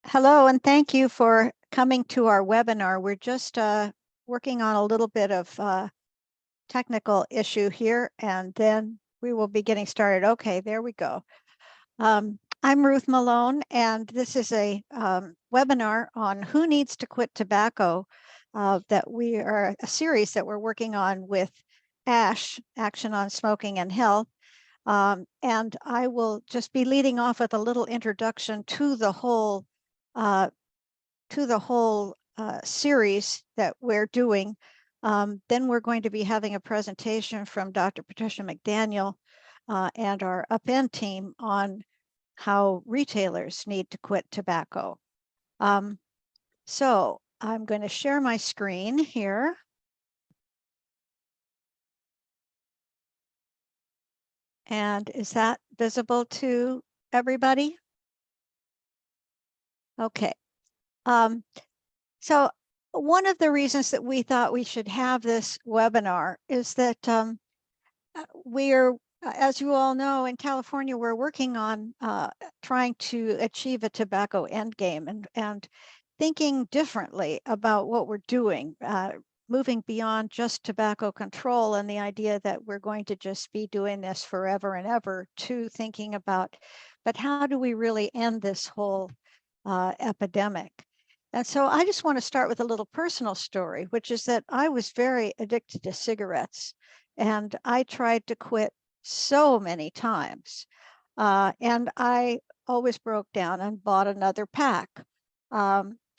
Hello, and thank you for coming to our webinar. We're just working on a little bit of technical issue here, and then we will be getting started. Okay, there we go. I'm Ruth Malone, and this is a webinar on who needs to quit tobacco that we are a series that we're working on with ASH, Action on Smoking and Health. And I will just be leading off with a little introduction to the whole series that we're doing. Then we're going to be having a presentation from Dr. Patricia McDaniel and our upEND team on how retailers need to quit tobacco. So I'm going to share my screen here. And is that visible to everybody? Okay. So one of the reasons that we thought we should have this webinar is that as you all know, in California, we're working on trying to achieve a tobacco endgame and thinking differently about what we're doing, moving beyond just tobacco control and the idea that we're going to just be doing this forever and ever, to thinking about, but how do we really end this whole epidemic? And so I just want to start with a little personal story, which is that I was very addicted to cigarettes, and I tried to quit so many times. And I always broke down and bought another pack.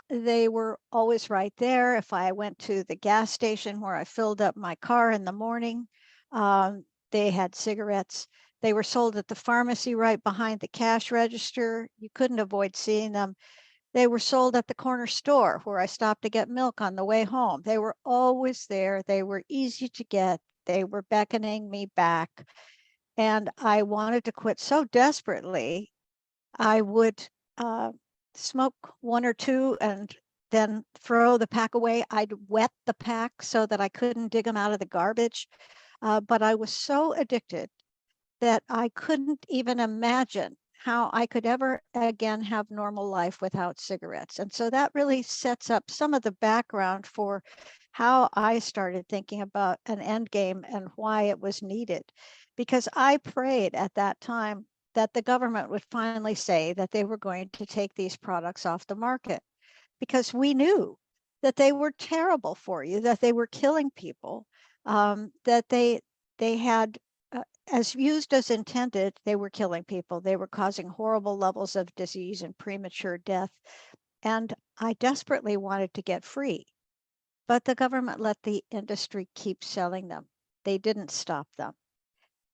They were always right there. If I went to the gas station where I filled up my car in the morning, they had cigarettes. They were sold at the pharmacy right behind the cash register. You couldn't avoid seeing them. They were sold at the corner store where I stopped to get milk on the way home. They were always there. They were easy to get. They were beckoning me back. And I wanted to quit so desperately. I would smoke one or two and then throw the pack away. I'd wet the pack so that I couldn't dig them out of the garbage. But I was so addicted that I couldn't even imagine how I could ever again have normal life without cigarettes. And so that really sets up some of the background for how I started thinking about an end game and why it was needed. Because I prayed at that time that the government would finally say that they were going to take these products off the market, because we knew that they were terrible for you, that they were killing people, that they had as used as intended, they were killing people. They were causing horrible levels of disease and premature death. And I desperately wanted to get free, but the government let the industry keep selling them. They didn't stop them.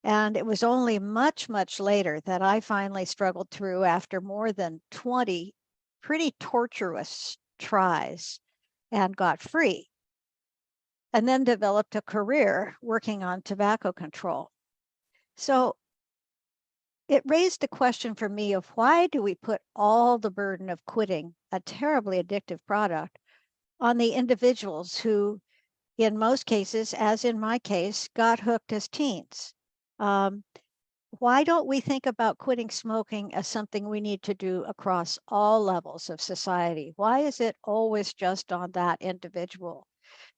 And it was only much, much later that I finally struggled through, after more than 20 pretty torturous tries, and got free, and then developed a career working on tobacco control. So it raised a question for me of, why do we put all the burden of quitting a terribly addictive product on the individuals who, in most cases, as in my case, got hooked as teens? Why don't we think about quitting smoking as something we need to do across all levels of society? Why is it always just on that individual?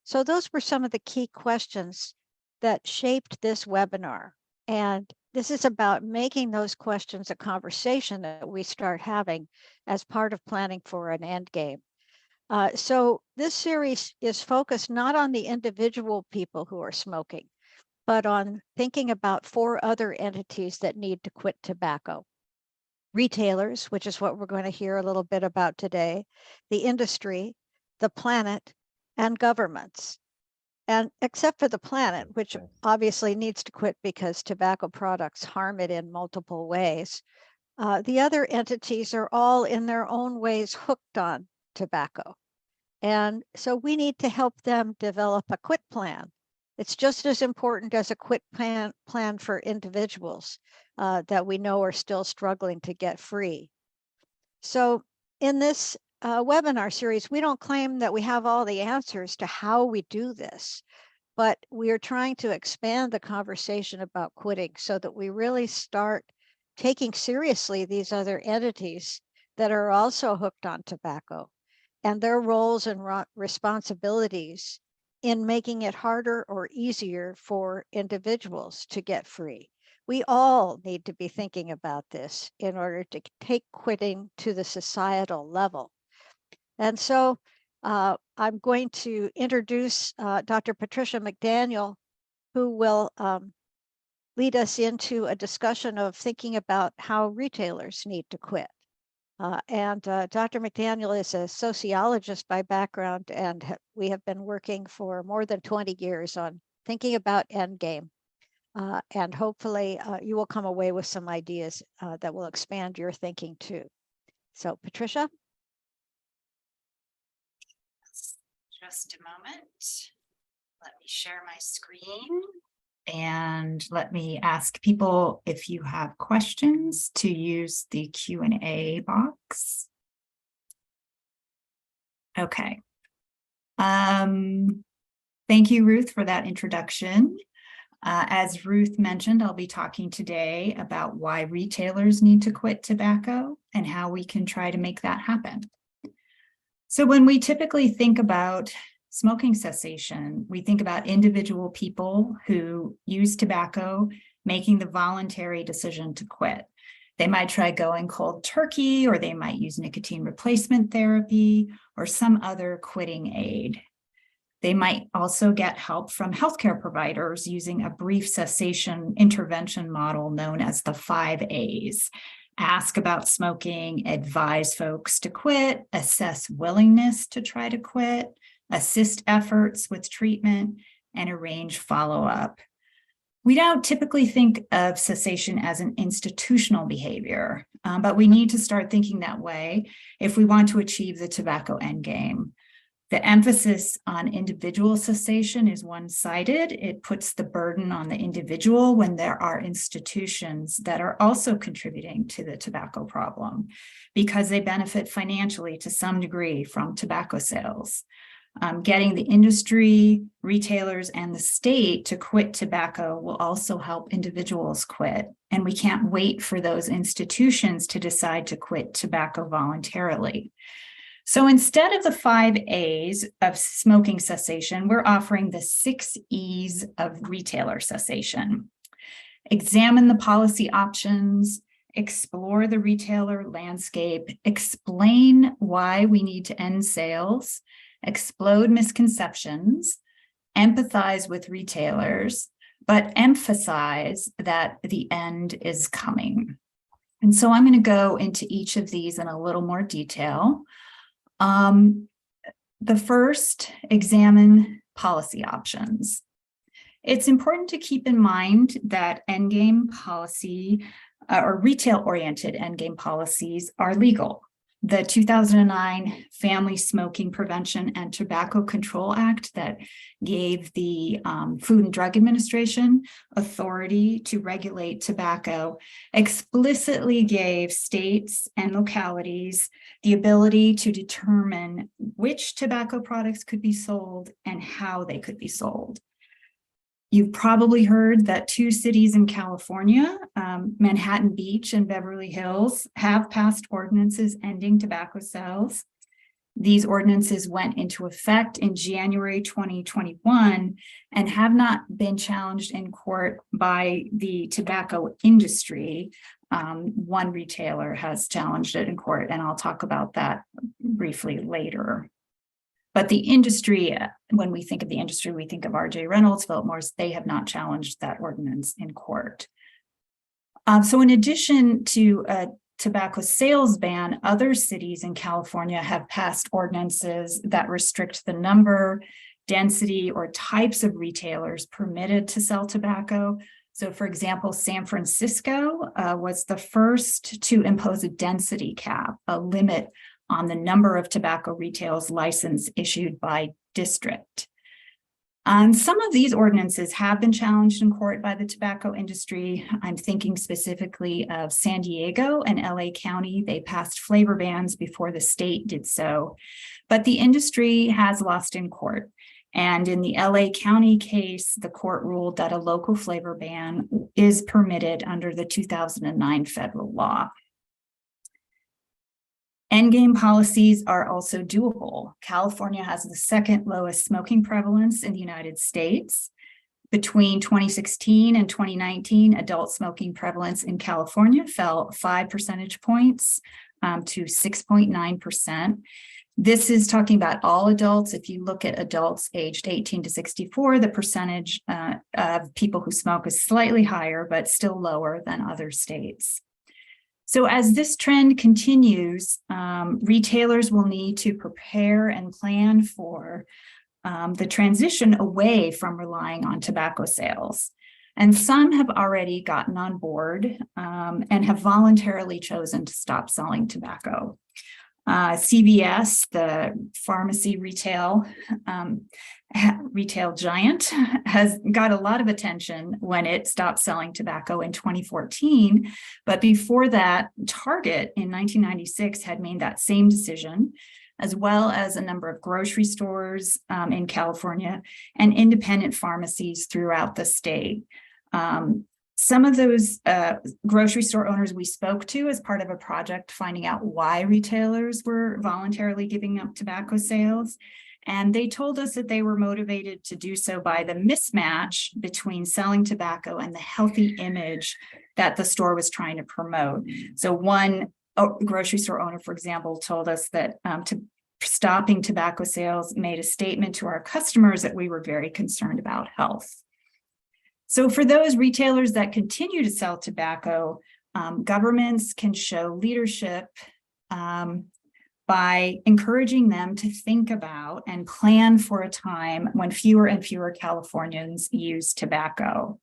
So those were some of the key questions that shaped this webinar. And this is about making those questions a conversation that we start having as part of planning for an end game. So this series is focused not on the individual people who are smoking, but on thinking about 4 other entities that need to quit tobacco. Retailers, which is what we're going to hear a little bit about today, the industry, the planet, and governments. And except for the planet, which obviously needs to quit because tobacco products harm it in multiple ways, the other entities are all in their own ways hooked on tobacco. And so we need to help them develop a quit plan. It's just as important as a quit plan for individuals that we know are still struggling to get free. So in this webinar series, we don't claim that we have all the answers to how we do this, but we are trying to expand the conversation about quitting so that we really start taking seriously these other entities that are also hooked on tobacco, and their roles and responsibilities in making it harder or easier for individuals to get free. We all need to be thinking about this in order to take quitting to the societal level. And so I'm going to introduce Dr. Patricia McDaniel, who will lead us into a discussion of thinking about how retailers need to quit. Dr. McDaniel is a sociologist by background, and we have been working for more than 20 years on thinking about endgame. And hopefully you will come away with some ideas that will expand your thinking too. So Patricia? Just a moment. Let me share my screen. And let me ask people if you have questions to use the Q&A box. Okay. Thank you, Ruth, for that introduction. As Ruth mentioned, I'll be talking today about why retailers need to quit tobacco and how we can try to make that happen. So when we typically think about smoking cessation, we think about individual people who use tobacco making the voluntary decision to quit. They might try going cold turkey, or they might use nicotine replacement therapy or some other quitting aid. They might also get help from healthcare providers using a brief cessation intervention model known as the 5 A's. Ask about smoking, advise folks to quit, assess willingness to try to quit, assist efforts with treatment, and arrange follow-up. We don't typically think of cessation as an institutional behavior, but we need to start thinking that way if we want to achieve the tobacco endgame. The emphasis on individual cessation is one-sided. It puts the burden on the individual when there are institutions that are also contributing to the tobacco problem because they benefit financially to some degree from tobacco sales. Getting the industry, retailers, and the state to quit tobacco will also help individuals quit. And we can't wait for those institutions to decide to quit tobacco voluntarily. So instead of the 5 A's of smoking cessation, we're offering the 6 E's of retailer cessation. Examine the policy options, explore the retailer landscape, explain why we need to end sales, explode misconceptions, empathize with retailers, but emphasize that the end is coming. And so I'm going to go into each of these in a little more detail. The first, examine policy options. It's important to keep in mind that endgame policy or retail-oriented endgame policies are legal. The 2009 Family Smoking Prevention and Tobacco Control Act that gave the Food and Drug Administration authority to regulate tobacco explicitly gave states and localities the ability to determine which tobacco products could be sold and how they could be sold. You've probably heard that 2 cities in California, Manhattan Beach and Beverly Hills, have passed ordinances ending tobacco sales. These ordinances went into effect in January 2021 and have not been challenged in court by the tobacco industry. One retailer has challenged it in court, and I'll talk about that briefly later. But the industry, when we think of the industry, we think of R.J. Reynolds, Philip Morris. They have not challenged that ordinance in court. So in addition to a tobacco sales ban, other cities in California have passed ordinances that restrict the number, density, or types of retailers permitted to sell tobacco. So for example, San Francisco was the first to impose a density cap, a limit on the number of tobacco retails license issued by district. Some of these ordinances have been challenged in court by the tobacco industry. I'm thinking specifically of San Diego and LA County. They passed flavor bans before the state did so, but the industry has lost in court. And in the LA County case, the court ruled that a local flavor ban is permitted under the 2009 federal law. Endgame policies are also doable. California has the second lowest smoking prevalence in the United States. Between 2016 and 2019, adult smoking prevalence in California fell 5 percentage points to 6.9%. This is talking about all adults. If you look at adults aged 18 to 64, the percentage of people who smoke is slightly higher, but still lower than other states. So as this trend continues, retailers will need to prepare and plan for the transition away from relying on tobacco sales. And some have already gotten on board and have voluntarily chosen to stop selling tobacco. CVS, the pharmacy retail giant, has got a lot of attention when it stopped selling tobacco in 2014. But before that, Target in 1996 had made that same decision, as well as a number of grocery stores in California and independent pharmacies throughout the state. Some of those grocery store owners we spoke to as part of a project finding out why retailers were voluntarily giving up tobacco sales. And they told us that they were motivated to do so by the mismatch between selling tobacco and the healthy image that the store was trying to promote. So one grocery store owner, for example, told us that stopping tobacco sales made a statement to our customers that we were very concerned about health. So for those retailers that continue to sell tobacco, governments can show leadership by encouraging them to think about and plan for a time when fewer and fewer Californians use tobacco.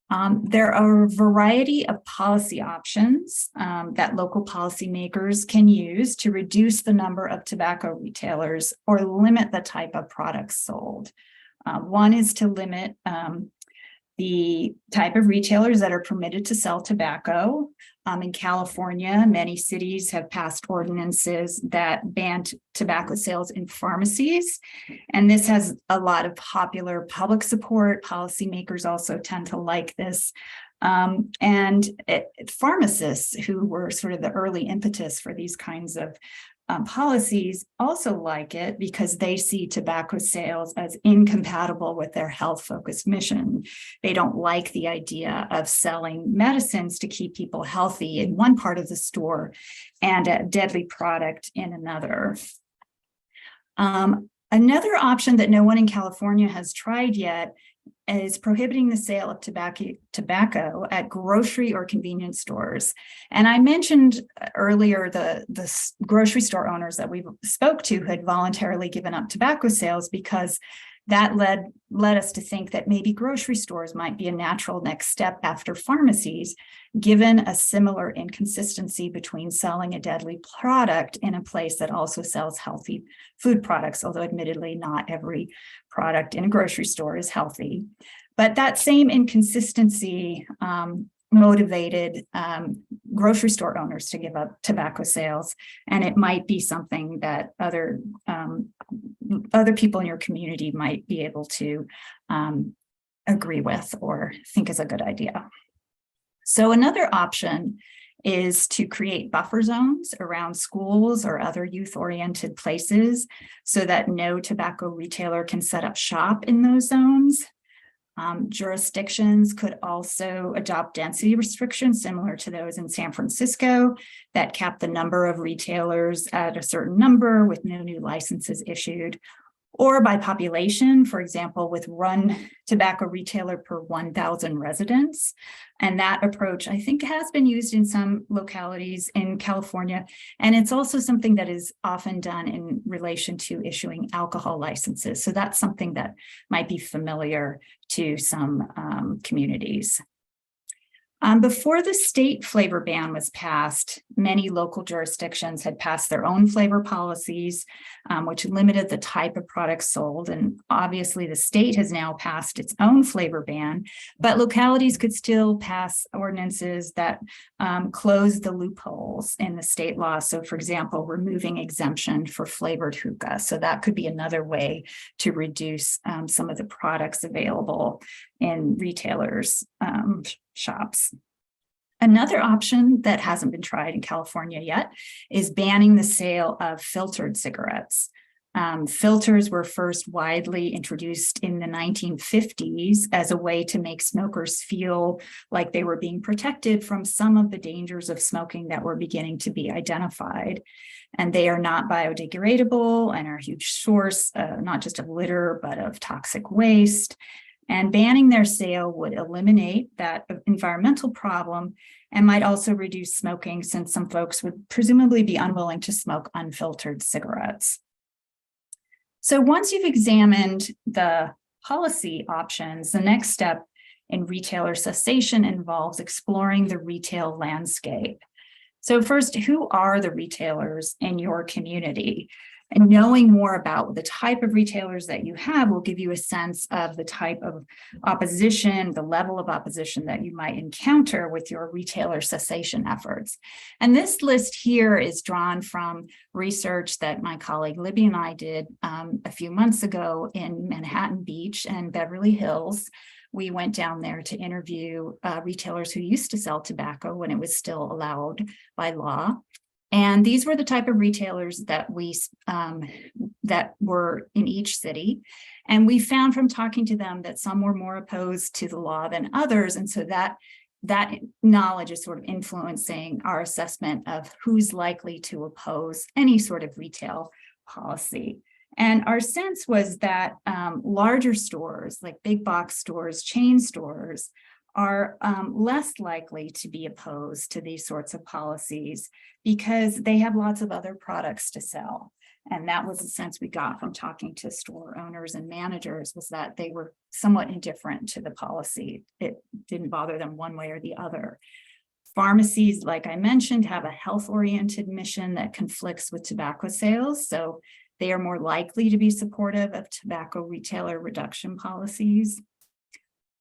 There are a variety of policy options that local policymakers can use to reduce the number of tobacco retailers or limit the type of products sold. One is to limit the type of retailers that are permitted to sell tobacco. In California, many cities have passed ordinances that ban tobacco sales in pharmacies. And this has a lot of popular public support. Policymakers also tend to like this. Pharmacists, who were sort of the early impetus for these kinds of policies, also like it because they see tobacco sales as incompatible with their health-focused mission. They don't like the idea of selling medicines to keep people healthy in one part of the store and a deadly product in another. Another option that no one in California has tried yet is prohibiting the sale of tobacco at grocery or convenience stores. And I mentioned earlier the grocery store owners that we spoke to who had voluntarily given up tobacco sales because that led us to think that maybe grocery stores might be a natural next step after pharmacies, given a similar inconsistency between selling a deadly product in a place that also sells healthy food products, although admittedly not every product in a grocery store is healthy. But that same inconsistency motivated grocery store owners to give up tobacco sales, and it might be something that other people in your community might be able to agree with or think is a good idea. So another option is to create buffer zones around schools or other youth-oriented places so that no tobacco retailer can set up shop in those zones. Jurisdictions could also adopt density restrictions similar to those in San Francisco that cap the number of retailers at a certain number with no new licenses issued, or by population, for example, with one tobacco retailer per 1,000 residents. And that approach, I think, has been used in some localities in California. And it's also something that is often done in relation to issuing alcohol licenses. So that's something that might be familiar to some communities. Before the state flavor ban was passed, many local jurisdictions had passed their own flavor policies, which limited the type of products sold. And obviously the state has now passed its own flavor ban, but localities could still pass ordinances that close the loopholes in the state law. So for example, removing exemption for flavored hookah. So that could be another way to reduce some of the products available in retailers' shops. Another option that hasn't been tried in California yet is banning the sale of filtered cigarettes. Filters were first widely introduced in the 1950s as a way to make smokers feel like they were being protected from some of the dangers of smoking that were beginning to be identified. And they are not biodegradable and are a huge source, not just of litter, but of toxic waste. And banning their sale would eliminate that environmental problem and might also reduce smoking, since some folks would presumably be unwilling to smoke unfiltered cigarettes. So once you've examined the policy options, the next step in retailer cessation involves exploring the retail landscape. So first, who are the retailers in your community? And knowing more about the type of retailers that you have will give you a sense of the type of opposition, the level of opposition that you might encounter with your retailer cessation efforts. And this list here is drawn from research that my colleague Libby and I did a few months ago in Manhattan Beach and Beverly Hills. We went down there to interview retailers who used to sell tobacco when it was still allowed by law. And these were the type of retailers that that were in each city. And we found from talking to them that some were more opposed to the law than others. And so that knowledge is sort of influencing our assessment of who's likely to oppose any sort of retail policy. And our sense was that larger stores, like big box stores, chain stores, are less likely to be opposed to these sorts of policies because they have lots of other products to sell. And that was the sense we got from talking to store owners and managers, was that they were somewhat indifferent to the policy. It didn't bother them one way or the other. Pharmacies, like I mentioned, have a health-oriented mission that conflicts with tobacco sales. So they are more likely to be supportive of tobacco retailer reduction policies.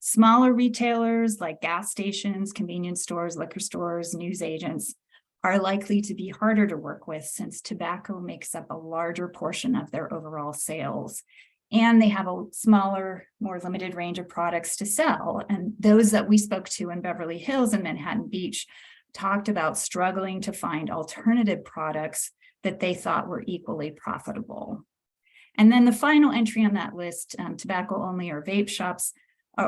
Smaller retailers like gas stations, convenience stores, liquor stores, news agents are likely to be harder to work with, since tobacco makes up a larger portion of their overall sales. And they have a smaller, more limited range of products to sell. And those that we spoke to in Beverly Hills and Manhattan Beach talked about struggling to find alternative products that they thought were equally profitable. And then the final entry on that list, tobacco only or vape shops,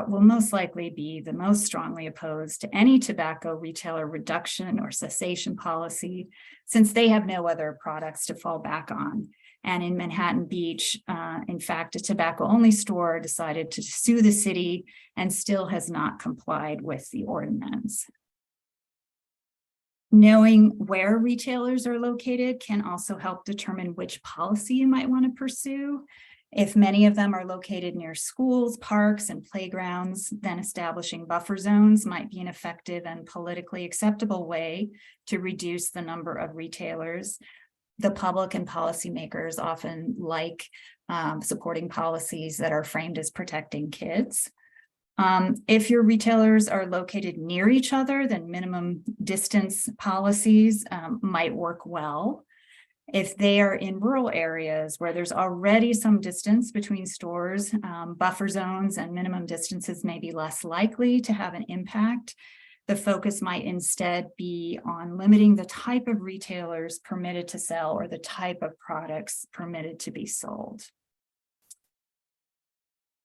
will most likely be the most strongly opposed to any tobacco retailer reduction or cessation policy, since they have no other products to fall back on. And in Manhattan Beach, in fact, a tobacco-only store decided to sue the city and still has not complied with the ordinance. Knowing where retailers are located can also help determine which policy you might want to pursue. If many of them are located near schools, parks, and playgrounds, then establishing buffer zones might be an effective and politically acceptable way to reduce the number of retailers. The public and policymakers often like supporting policies that are framed as protecting kids. If your retailers are located near each other, then minimum distance policies might work well. If they are in rural areas where there's already some distance between stores, buffer zones and minimum distances may be less likely to have an impact. The focus might instead be on limiting the type of retailers permitted to sell or the type of products permitted to be sold.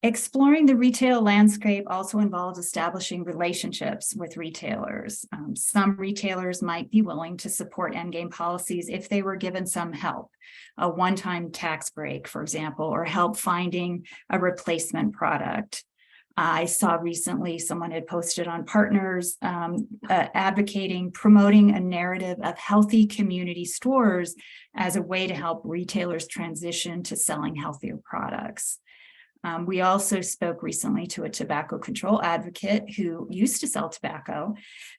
Exploring the retail landscape also involves establishing relationships with retailers. Some retailers might be willing to support endgame policies if they were given some help, a one-time tax break, for example, or help finding a replacement product. I saw recently someone had posted on Partners promoting a narrative of healthy community stores as a way to help retailers transition to selling healthier products. We also spoke recently to a tobacco control advocate who used to sell tobacco,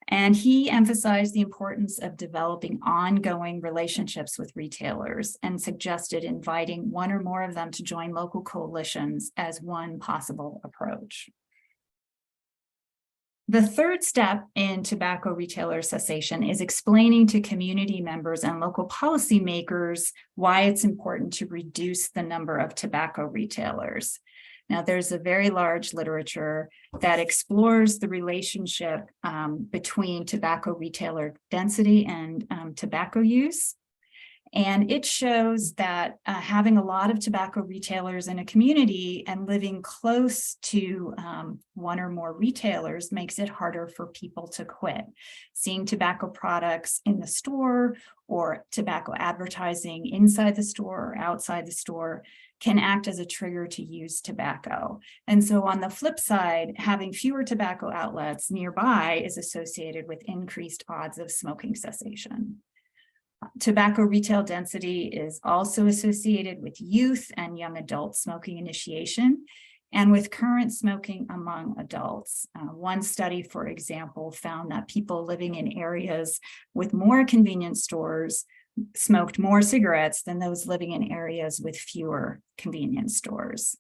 and he emphasized the importance of developing ongoing relationships with retailers and suggested inviting one or more of them to join local coalitions as one possible approach. The third step in tobacco retailer cessation is explaining to community members and local policymakers why it's important to reduce the number of tobacco retailers. Now, there's a very large literature that explores the relationship between tobacco retailer density and tobacco use. And it shows that having a lot of tobacco retailers in a community and living close to one or more retailers makes it harder for people to quit. Seeing tobacco products in the store or tobacco advertising inside the store or outside the store can act as a trigger to use tobacco. And so on the flip side, having fewer tobacco outlets nearby is associated with increased odds of smoking cessation. Tobacco retail density is also associated with youth and young adult smoking initiation and with current smoking among adults. One study, for example, found that people living in areas with more convenience stores smoked more cigarettes than those living in areas with fewer convenience stores.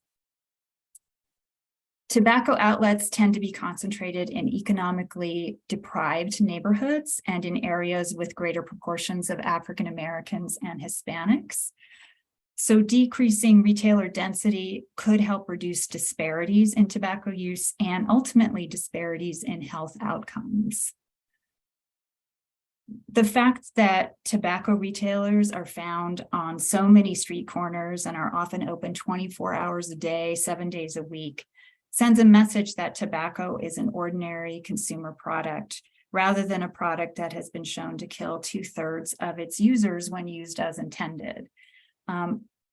Tobacco outlets tend to be concentrated in economically deprived neighborhoods and in areas with greater proportions of African Americans and Hispanics. So decreasing retailer density could help reduce disparities in tobacco use and ultimately disparities in health outcomes. The fact that tobacco retailers are found on so many street corners and are often open 24 hours a day, 7 days a week, sends a message that tobacco is an ordinary consumer product rather than a product that has been shown to kill 2/3 of its users when used as intended.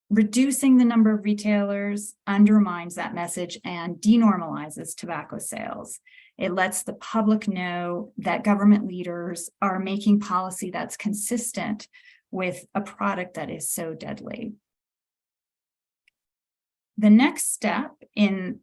Reducing the number of retailers undermines that message and denormalizes tobacco sales. It lets the public know that government leaders are making policy that's consistent with a product that is so deadly. The next step in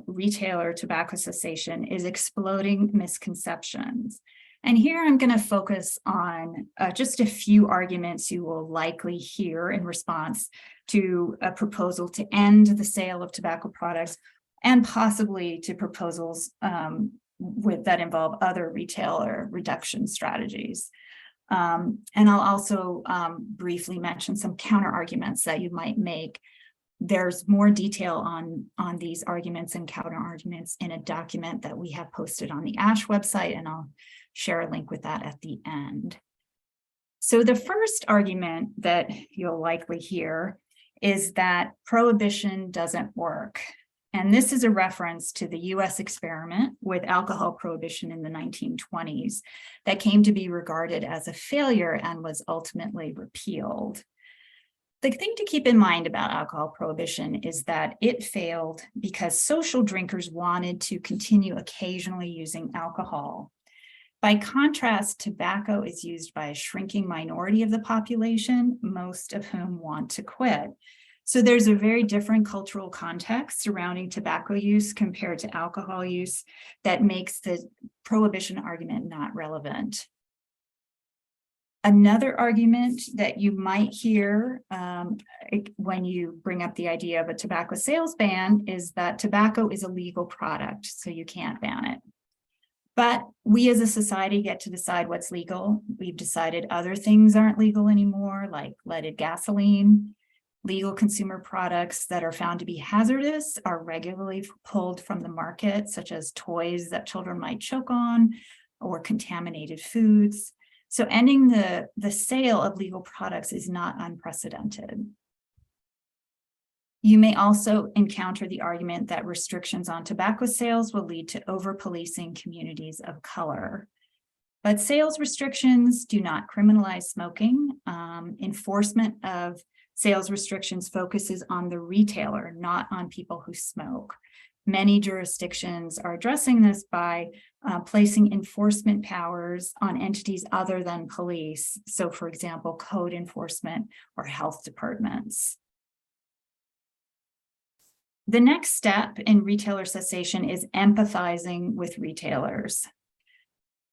retailer tobacco cessation is exploding misconceptions. And here I'm going to focus on just a few arguments you will likely hear in response to a proposal to end the sale of tobacco products and possibly to proposals that involve other retailer reduction strategies. And I'll also briefly mention some counter arguments that you might make. There's more detail on these arguments and counter arguments in a document that we have posted on the ASH website, and I'll share a link with that at the end. So the first argument that you'll likely hear is that prohibition doesn't work. And this is a reference to the US experiment with alcohol prohibition in the 1920s that came to be regarded as a failure and was ultimately repealed. The thing to keep in mind about alcohol prohibition is that it failed because social drinkers wanted to continue occasionally using alcohol. By contrast, tobacco is used by a shrinking minority of the population, most of whom want to quit. So there's a very different cultural context surrounding tobacco use compared to alcohol use that makes the prohibition argument not relevant. Another argument that you might hear when you bring up the idea of a tobacco sales ban is that tobacco is a legal product, so you can't ban it. But we as a society get to decide what's legal. We've decided other things aren't legal anymore, like leaded gasoline. Legal consumer products that are found to be hazardous are regularly pulled from the market, such as toys that children might choke on or contaminated foods. So ending the sale of legal products is not unprecedented. You may also encounter the argument that restrictions on tobacco sales will lead to over-policing communities of color. But sales restrictions do not criminalize smoking. Enforcement of sales restrictions focuses on the retailer, not on people who smoke. Many jurisdictions are addressing this by placing enforcement powers on entities other than police. So, for example, code enforcement or health departments. The next step in retailer cessation is empathizing with retailers.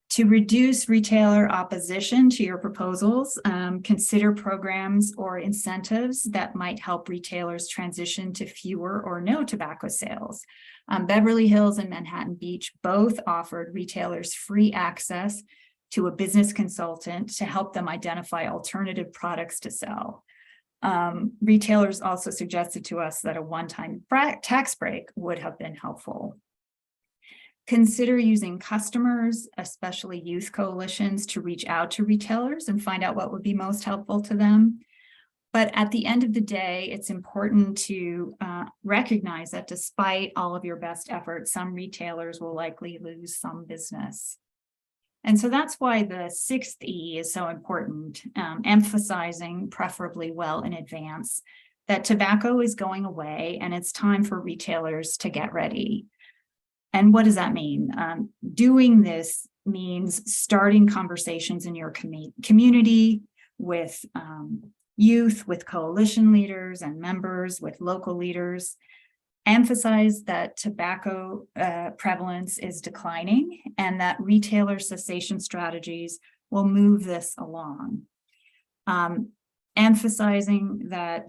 To reduce retailer opposition to your proposals, consider programs or incentives that might help retailers transition to fewer or no tobacco sales. Beverly Hills and Manhattan Beach both offered retailers free access to a business consultant to help them identify alternative products to sell. Retailers also suggested to us that a one-time tax break would have been helpful. Consider using customers, especially youth coalitions, to reach out to retailers and find out what would be most helpful to them. But at the end of the day, it's important to recognize that despite all of your best efforts, some retailers will likely lose some business. And so that's why the 6th E is so important, emphasizing preferably well in advance that tobacco is going away and it's time for retailers to get ready. And what does that mean? Doing this means starting conversations in your community with youth, with coalition leaders and members, with local leaders. Emphasize that tobacco prevalence is declining and that retailer cessation strategies will move this along. Emphasizing that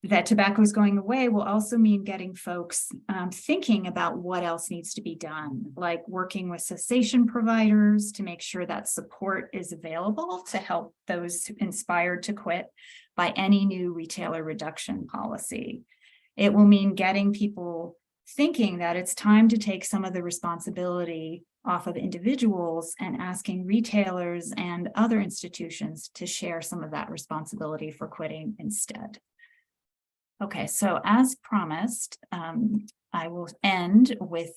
that tobacco is going away will also mean getting folks thinking about what else needs to be done, like working with cessation providers to make sure that support is available to help those inspired to quit by any new retailer reduction policy. It will mean getting people thinking that it's time to take some of the responsibility off of individuals and asking retailers and other institutions to share some of that responsibility for quitting instead. Okay, so as promised, I will end with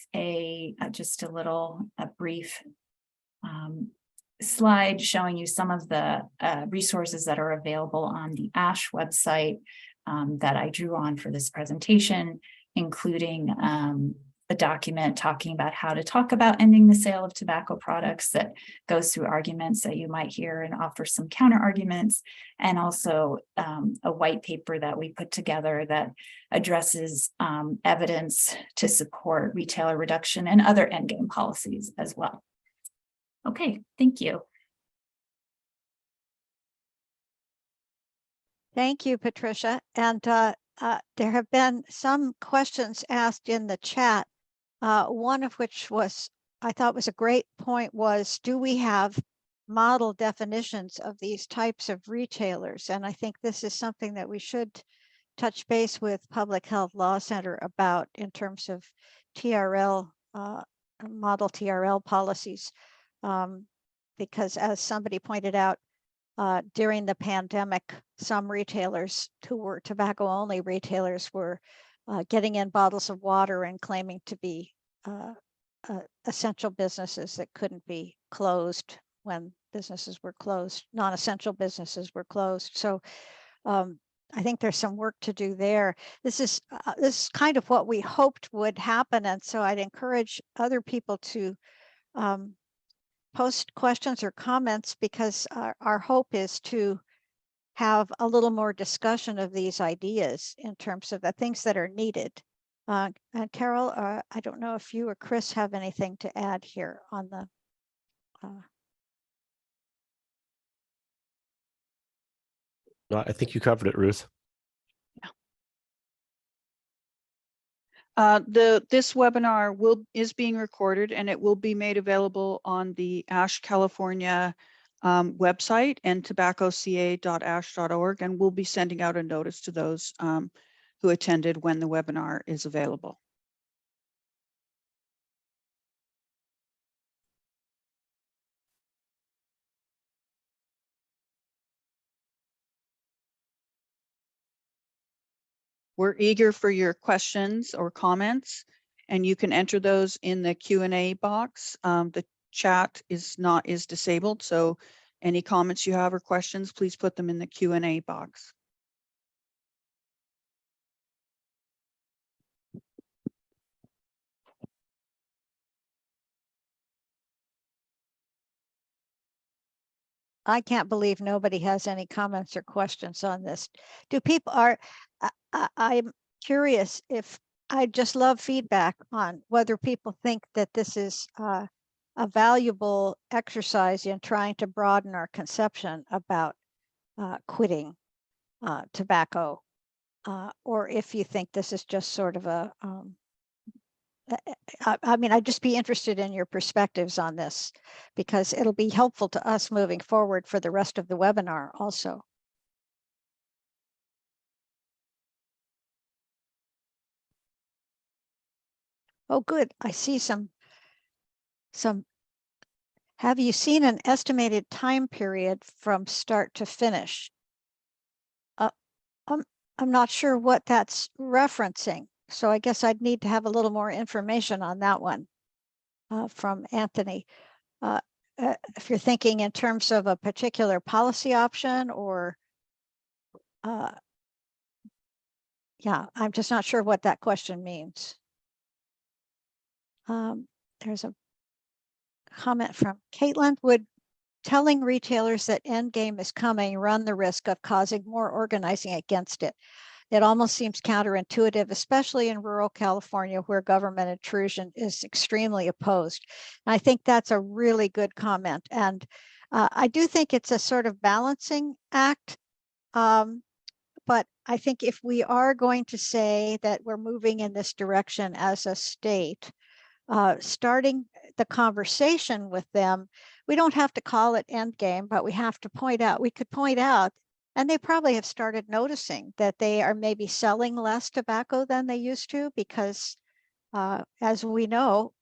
just a brief slide showing you some of the resources that are available on the ASH website that I drew on for this presentation, including a document talking about how to talk about ending the sale of tobacco products that goes through arguments that you might hear and offers some counter arguments, and also a white paper that we put together that addresses evidence to support retailer reduction and other endgame policies as well. Okay, thank you. Thank you, Patricia. And there have been some questions asked in the chat. One of which I thought was a great point was, do we have model definitions of these types of retailers? And I think this is something that we should touch base with Public Health Law Center about in terms of TRL, model TRL policies. Because as somebody pointed out, during the pandemic, some retailers who were tobacco-only retailers were getting in bottles of water and claiming to be essential businesses that couldn't be closed when businesses were closed, non-essential businesses were closed. So I think there's some work to do there. This is kind of what we hoped would happen. And so I'd encourage other people to post questions or comments, because our hope is to have a little more discussion of these ideas in terms of the things that are needed. And Carol, I don't know if you or Chris have anything to add here on the. No, I think you covered it, Ruth. This webinar is being recorded, and it will be made available on the ASH California website and tobaccoca.ash.org, and we'll be sending out a notice to those who attended when the webinar is available. We're eager for your questions or comments, and you can enter those in the Q&A box. The chat is disabled, so any comments you have or questions, please put them in the Q&A box. I can't believe nobody has any comments or questions on this. Do people I'm curious if I just love feedback on whether people think that this is a valuable exercise in trying to broaden our conception about quitting tobacco, or if you think this is just sort of a I mean, I'd just be interested in your perspectives on this, because it'll be helpful to us moving forward for the rest of the webinar also. Oh, good. I see some. Have you seen an estimated time period from start to finish? I'm not sure what that's referencing, so I guess I'd need to have a little more information on that one from Anthony. If you're thinking in terms of a particular policy option or yeah, I'm just not sure what that question means. There's a comment from Caitlin. Would telling retailers that endgame is coming run the risk of causing more organizing against it? It almost seems counterintuitive, especially in rural California where government intrusion is extremely opposed. And I think that's a really good comment. And I do think it's a sort of balancing act. But I think if we are going to say that we're moving in this direction as a state, starting the conversation with them, we don't have to call it endgame, but we have to point out, we could point out, and they probably have started noticing that they are maybe selling less tobacco than they used to because as we know,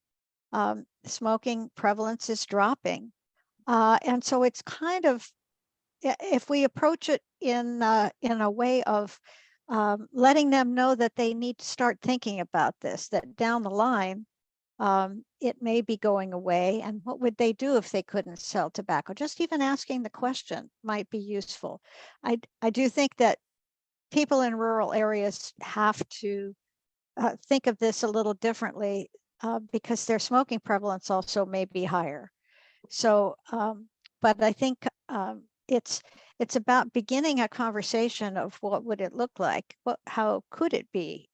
smoking prevalence is dropping. And so it's kind of, if we approach it in a way of letting them know that they need to start thinking about this, that down the line, it may be going away, and what would they do if they couldn't sell tobacco? Just even asking the question might be useful. I do think that people in rural areas have to think of this a little differently because their smoking prevalence also may be higher. So, but I think it's about beginning a conversation of what would it look like? How could it be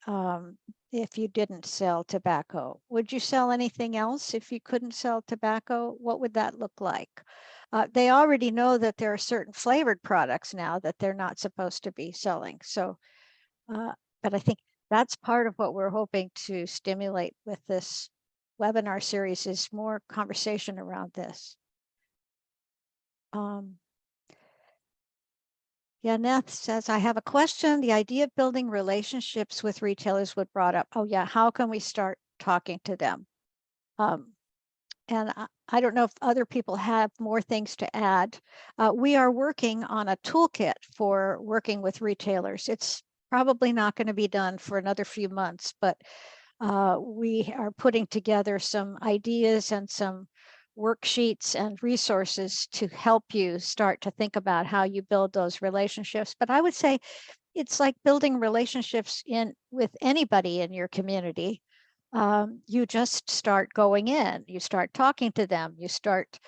if you didn't sell tobacco? Would you sell anything else if you couldn't sell tobacco? What would that look like? They already know that there are certain flavored products now that they're not supposed to be selling. So, but I think that's part of what we're hoping to stimulate with this webinar series is more conversation around this. Neth says, I have a question. The idea of building relationships with retailers was brought up. Oh yeah, how can we start talking to them? And I don't know if other people have more things to add. We are working on a toolkit for working with retailers. It's probably not going to be done for another few months, but we are putting together some ideas and some worksheets and resources to help you start to think about how you build those relationships. But I would say it's like building relationships with anybody in your community. You just start going in, you start talking to them, you start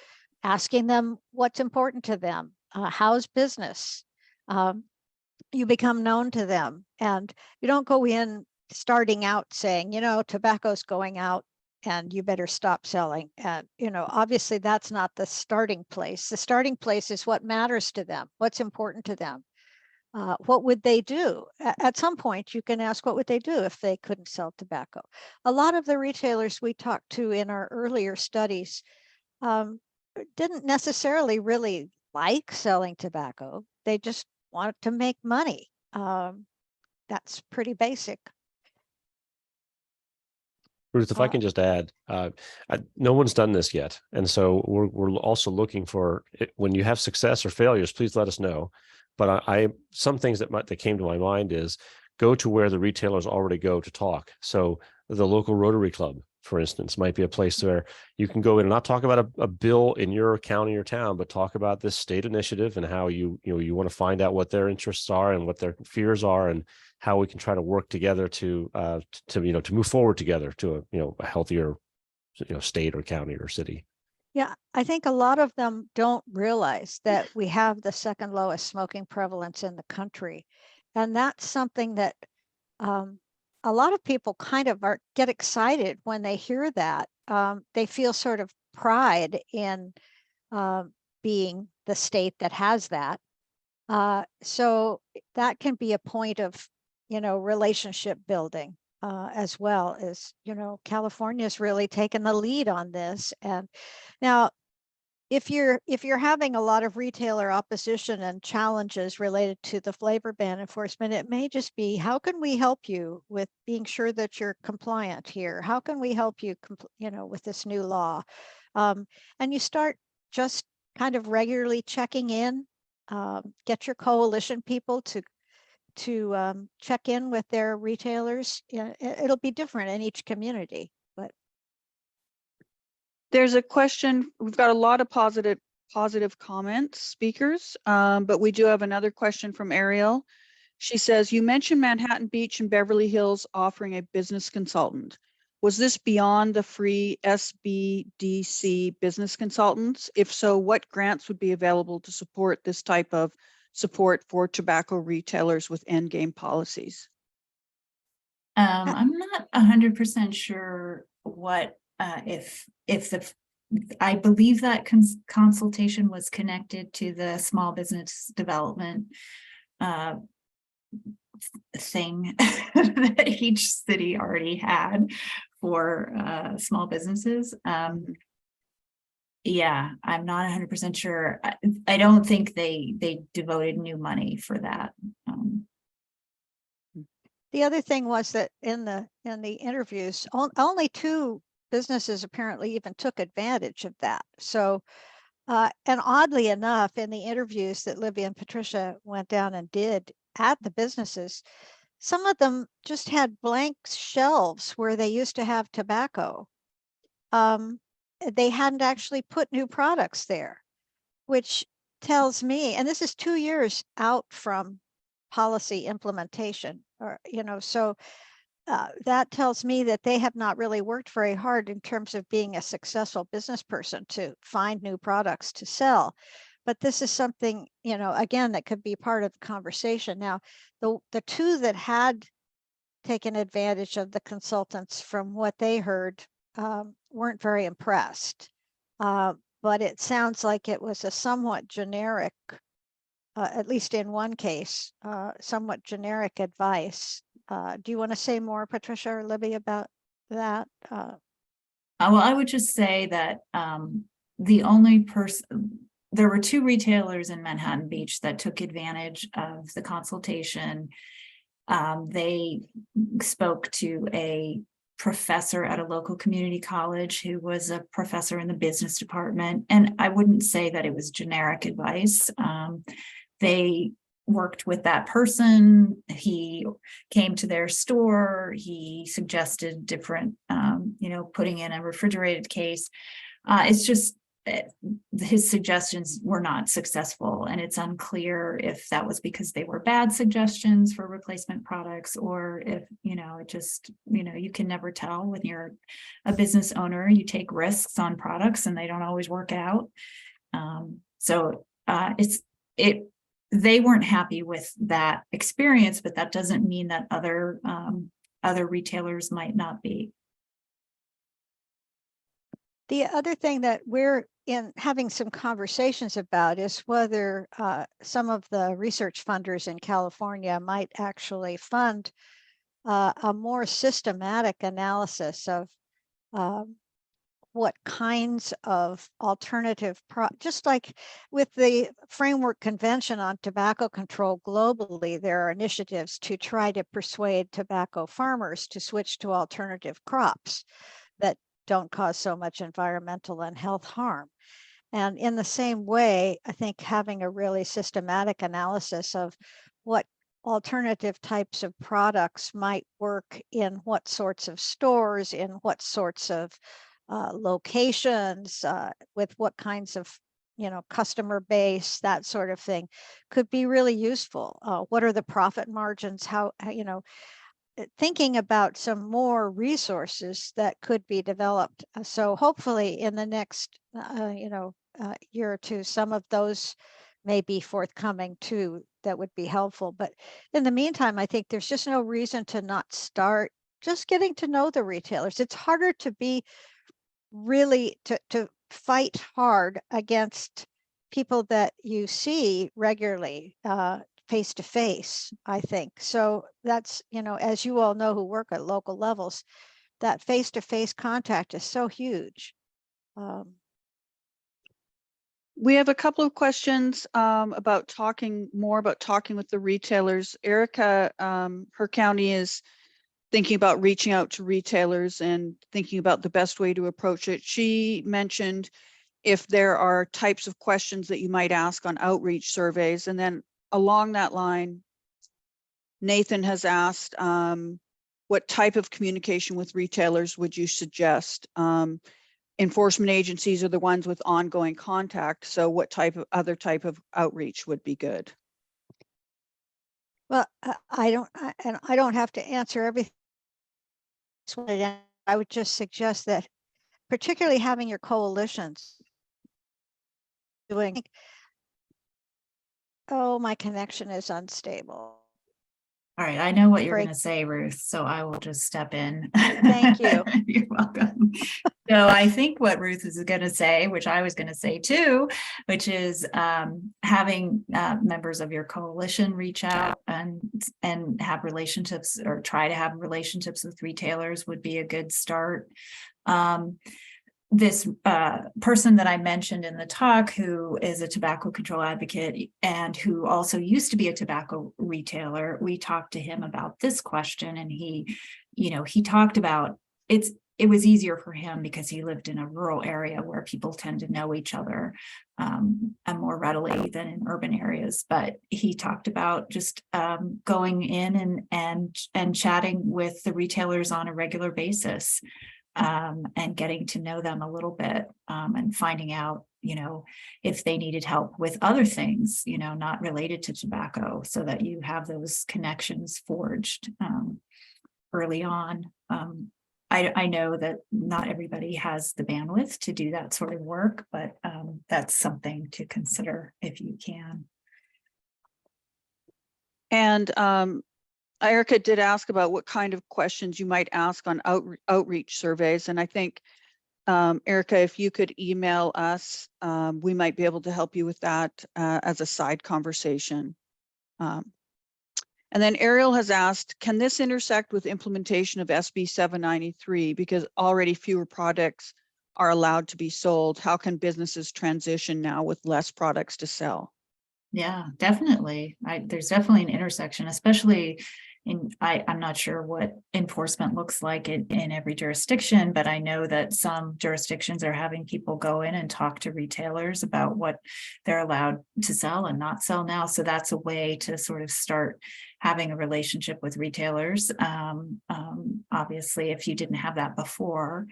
asking them what's important to them, how's business. You become known to them, and you don't go in starting out saying, tobacco's going out and you better stop selling. And, obviously that's not the starting place. The starting place is what matters to them, what's important to them. What would they do? At some point, you can ask, what would they do if they couldn't sell tobacco? A lot of the retailers we talked to in our earlier studies didn't necessarily really like selling tobacco. They just wanted to make money. That's pretty basic. Ruth, if I can just add, no one's done this yet. And so we're also looking for it, when you have success or failures, please let us know. But some things that came to my mind is go to where the retailers already go to talk. So the local Rotary Club, for instance, might be a place where you can go in and not talk about a bill in your county or town, but talk about this state initiative and how you want to find out what their interests are and what their fears are and how we can try to work together to move forward together to a healthier state or county or city. Yeah, I think a lot of them don't realize that we have the second lowest smoking prevalence in the country. And that's something that a lot of people kind of get excited when they hear that. They feel sort of pride in being the state that has that. So that can be a point of, relationship building as well as, California's really taken the lead on this. And now if you're having a lot of retailer opposition and challenges related to the flavor ban enforcement, it may just be, how can we help you with being sure that you're compliant here? How can we help you, with this new law? And you start just kind of regularly checking in, get your coalition people to check in with their retailers. It'll be different in each community, but There's a question. We've got a lot of positive comments, speakers, but we do have another question from Ariel. She says, you mentioned Manhattan Beach and Beverly Hills offering a business consultant. Was this beyond the free SBDC business consultants? If so, what grants would be available to support this type of support for tobacco retailers with endgame policies? I'm not 100% sure what if I believe that consultation was connected to the small business development thing that each city already had for small businesses. Yeah, I'm not 100% sure. I don't think they devoted new money for that. the other thing was that in the interviews, only 2 businesses apparently even took advantage of that. So, and oddly enough, in the interviews that Libby and Patricia went down and did at the businesses, some of them just had blank shelves where they used to have tobacco. They hadn't actually put new products there, which tells me, and this is 2 years out from policy implementation, or so that tells me that they have not really worked very hard in terms of being a successful business person to find new products to sell. But this is something, again, that could be part of the conversation. Now, the 2 that had taken advantage of the consultants, from what they heard, weren't very impressed. But it sounds like it was a somewhat generic, at least in one case, somewhat generic advice. Do you want to say more, Patricia or Libby, about that? Well, I would just say that the only person, there were 2 retailers in Manhattan Beach that took advantage of the consultation. They spoke to a professor at a local community college who was a professor in the business department. And I wouldn't say that it was generic advice. They worked with that person. He came to their store. He suggested different, putting in a refrigerated case. It's just his suggestions were not successful, and it's unclear if that was because they were bad suggestions for replacement products, or if it just you can never tell when you're a business owner. You take risks on products and they don't always work out. They weren't happy with that experience, but that doesn't mean that other retailers might not be. The other thing that we're having some conversations about is whether some of the research funders in California might actually fund a more systematic analysis of what kinds of alternative, just like with the Framework Convention on Tobacco Control globally, there are initiatives to try to persuade tobacco farmers to switch to alternative crops that don't cause so much environmental and health harm. And in the same way, I think having a really systematic analysis of what alternative types of products might work in what sorts of stores, in what sorts of locations, with what kinds of customer base, that sort of thing, could be really useful. What are the profit margins? How thinking about some more resources that could be developed. So hopefully in the next year or 2, some of those may be forthcoming too, that would be helpful. But in the meantime, I think there's just no reason to not start just getting to know the retailers. It's harder to be really to fight hard against people that you see regularly face to face, I think. So that's, as you all know who work at local levels, that face to face contact is so huge. We have a couple of questions about talking with the retailers. Erica, her county is thinking about reaching out to retailers and thinking about the best way to approach it. She mentioned if there are types of questions that you might ask on outreach surveys. And then along that line, Nathan has asked, what type of communication with retailers would you suggest? Enforcement agencies are the ones with ongoing contact. So what other type of outreach would be good? Well, I don't have to answer everything. I would just suggest that, particularly having your coalitions doing. Oh, my connection is unstable. All right, I know what you're Break. going to say, Ruth, so I will just step in. Thank you. You're welcome. So I think what Ruth is going to say, which I was going to say too, which is having members of your coalition reach out and have relationships, or try to have relationships with retailers, would be a good start. This person that I mentioned in the talk, who is a tobacco control advocate and who also used to be a tobacco retailer, we talked to him about this question, and he talked about it was easier for him because he lived in a rural area where people tend to know each other and more readily than in urban areas. But he talked about just going in and chatting with the retailers on a regular basis. And getting to know them a little bit and finding out, if they needed help with other things, not related to tobacco, so that you have those connections forged early on. I know that not everybody has the bandwidth to do that sort of work, but that's something to consider if you can. And Erica did ask about what kind of questions you might ask on outreach surveys. And I think, Erica, if you could email us, we might be able to help you with that as a side conversation. And then Ariel has asked, can this intersect with implementation of SB 793? Because already fewer products are allowed to be sold. How can businesses transition now with less products to sell? Yeah, definitely. There's definitely an intersection, especially I'm not sure what enforcement looks like in every jurisdiction, but I know that some jurisdictions are having people go in and talk to retailers about what they're allowed to sell and not sell now. So that's a way to sort of start having a relationship with retailers. Obviously, if you didn't have that before.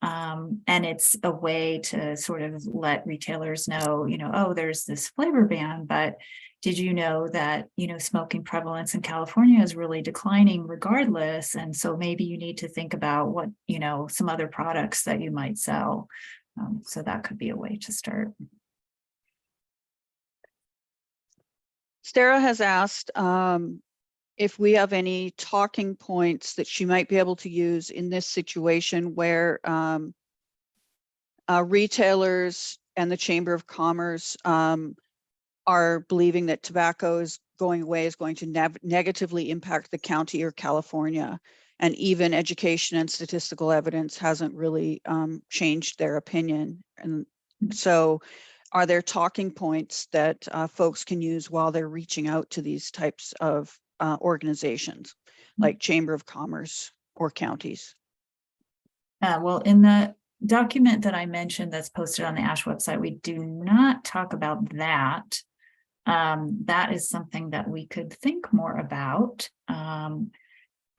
And it's a way to sort of let retailers know, oh, there's this flavor ban, but did you know that, smoking prevalence in California is really declining regardless? And so maybe you need to think about what, some other products that you might sell. So that could be a way to start. Sarah has asked if we have any talking points that she might be able to use in this situation where retailers and the Chamber of Commerce are believing that tobacco is going away is going to negatively impact the county or California. And even education and statistical evidence hasn't really changed their opinion. And so are there talking points that folks can use while they're reaching out to these types of organizations like Chamber of Commerce or counties? Well, in the document that I mentioned that's posted on the ASH website, we do not talk about that. That is something that we could think more about. I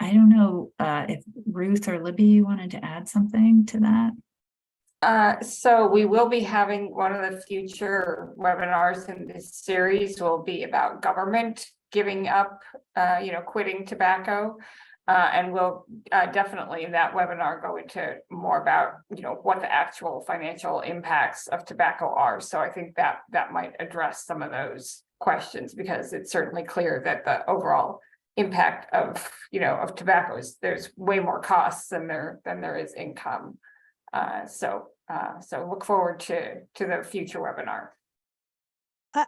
don't know if Ruth or Libby, you wanted to add something to that? So we will be having one of the future webinars in this series will be about government giving up, quitting tobacco. And we'll definitely in that webinar go into more about, what the actual financial impacts of tobacco are. So I think that might address some of those questions, because it's certainly clear that the overall impact of, of tobacco is there's way more costs than there is income. So look forward to the future webinar.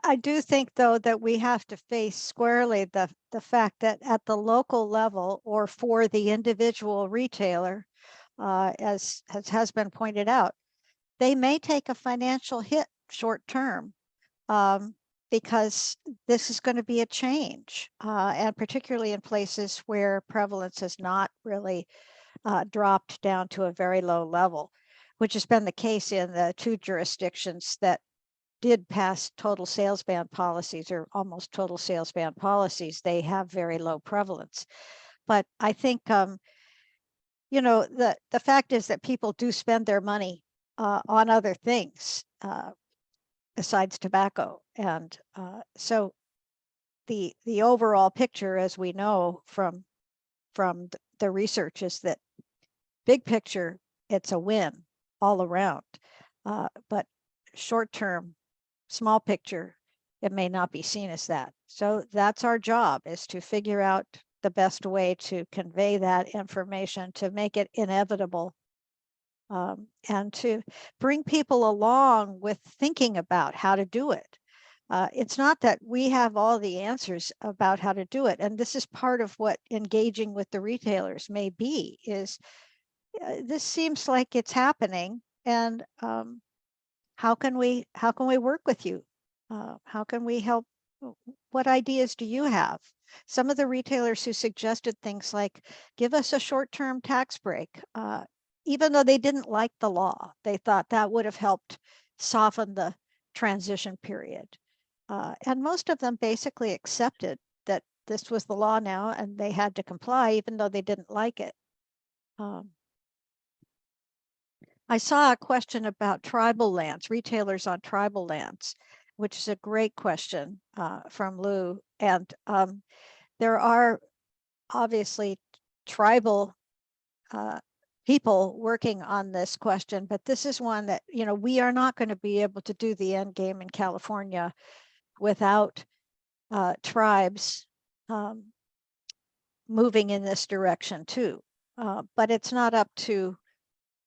I do think, though, that we have to face squarely the fact that at the local level or for the individual retailer, as has been pointed out, they may take a financial hit short term, because this is going to be a change, and particularly in places where prevalence has not really dropped down to a very low level, which has been the case in the 2 jurisdictions that did pass total sales ban policies, or almost total sales ban policies. They have very low prevalence. But I think, you know, the fact is that people do spend their money on other things besides tobacco. And so the overall picture, as we know from the research, is that big picture, it's a win all around. But short term, small picture, it may not be seen as that. So that's our job, is to figure out the best way to convey that information, to make it inevitable, and to bring people along with thinking about how to do it. It's not that we have all the answers about how to do it. And this is part of what engaging with the retailers may be, is this seems like it's happening, and how can we work with you? How can we help? What ideas do you have? Some of the retailers who suggested things like, give us a short-term tax break, even though they didn't like the law, they thought that would have helped soften the transition period. And most of them basically accepted that this was the law now and they had to comply, even though they didn't like it. I saw a question about tribal lands, retailers on tribal lands, which is a great question from Lou. And there are obviously tribal people working on this question, but this is one that, you know, we are not going to be able to do the end game in California without tribes moving in this direction too. But it's not up to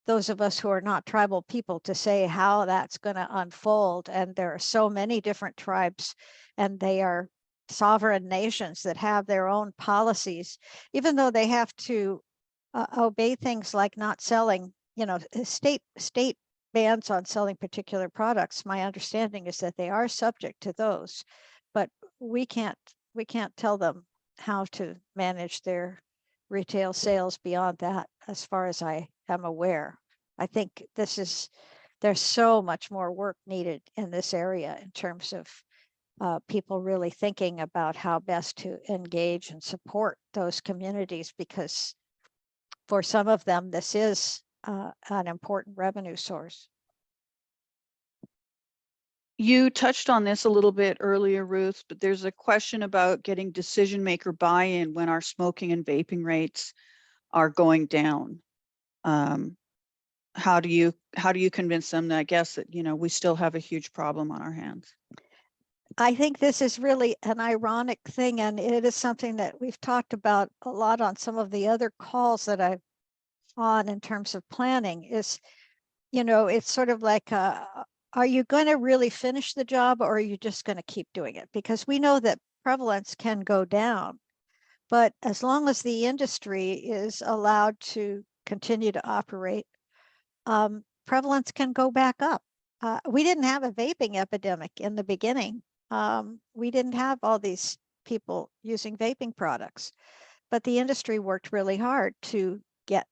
those of us who are not tribal people to say how that's going to unfold. And there are so many different tribes, and they are sovereign nations that have their own policies, even though they have to obey things like not selling, you know, state bans on selling particular products. My understanding is that they are subject to those, but we can't tell them how to manage their retail sales beyond that, as far as I am aware. I think there's so much more work needed in this area in terms of people really thinking about how best to engage and support those communities, because for some of them, this is an important revenue source. You touched on this a little bit earlier, Ruth, but there's a question about getting decision maker buy-in when our smoking and vaping rates are going down. How do you convince them that, I guess, that, you know, we still have a huge problem on our hands? I think this is really an ironic thing, and it is something that we've talked about a lot on some of the other calls that I've on in terms of planning. Is, you know, it's sort of like, are you going to really finish the job, or are you just going to keep doing it? Because we know that prevalence can go down, but as long as the industry is allowed to continue to operate, prevalence can go back up. We didn't have a vaping epidemic in the beginning. We didn't have all these people using vaping products, but the industry worked really hard to get